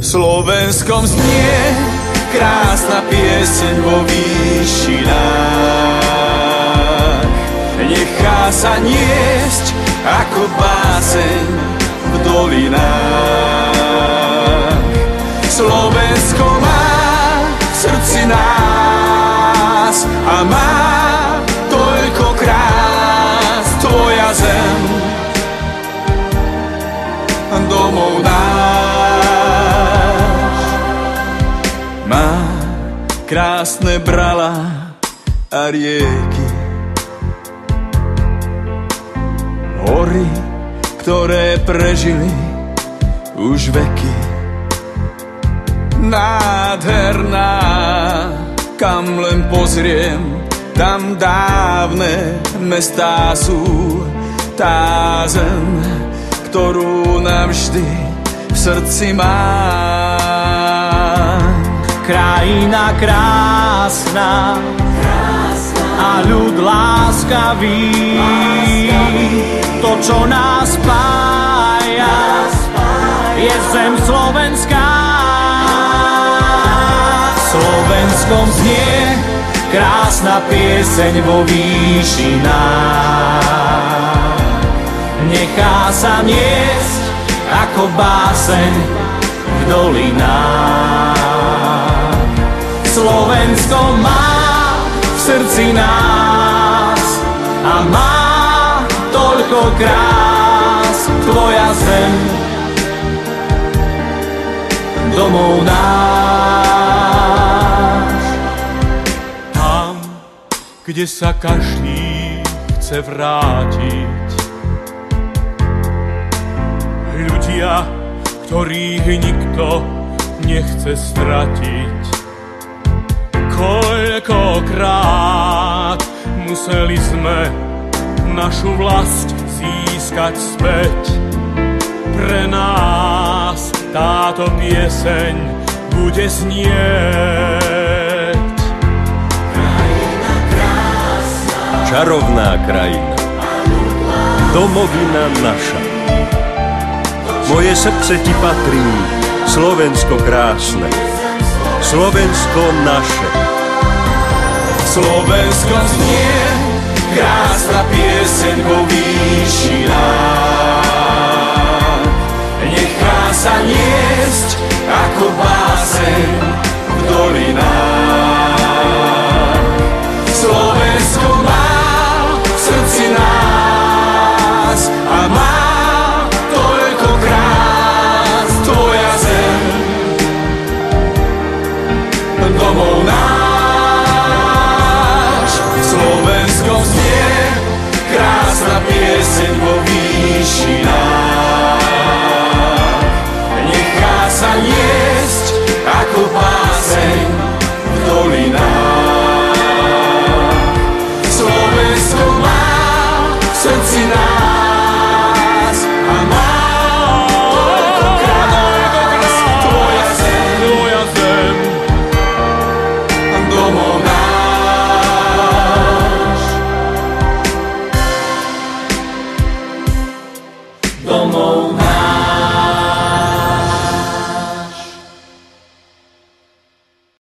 Slovenskom znie krásna pieseň vo výšinách. Nechá sa niesť ako báseň v dolinách. Slovensko má v srdci nás a má toľko krás. Tvoja zem, domov náš, má krásne bralá a rieky, hory, ktoré prežili už veky. Nádherná, kam len pozriem, tam dávne mestá sú. Tá zem, ktorú navždy v srdci mám. Krajina krásna a ľud láskavý, to, čo nás spája, je zem slovenská. V Slovenskom znie krásna pieseň vo výšinách. Nechá sa niesť ako báseň v dolinách. Slovensko má v srdci nás a má toľko krás. Tvoja zem, domov náš. Tam, kde sa každý chce vrátiť, ľudia, ktorých nikto nechce stratiť. Koľkokrát museli sme našu vlast získať späť. Pre nás táto pieseň bude znieť. Krajina krásna, čarovná krajina, domovina naša. Moje srdce ti patrí, Slovensko krásne, Slovensko naše. Slovensko znie krásna pieseň vo výšinách. Nechá sa niesť ako báseň v dolinách.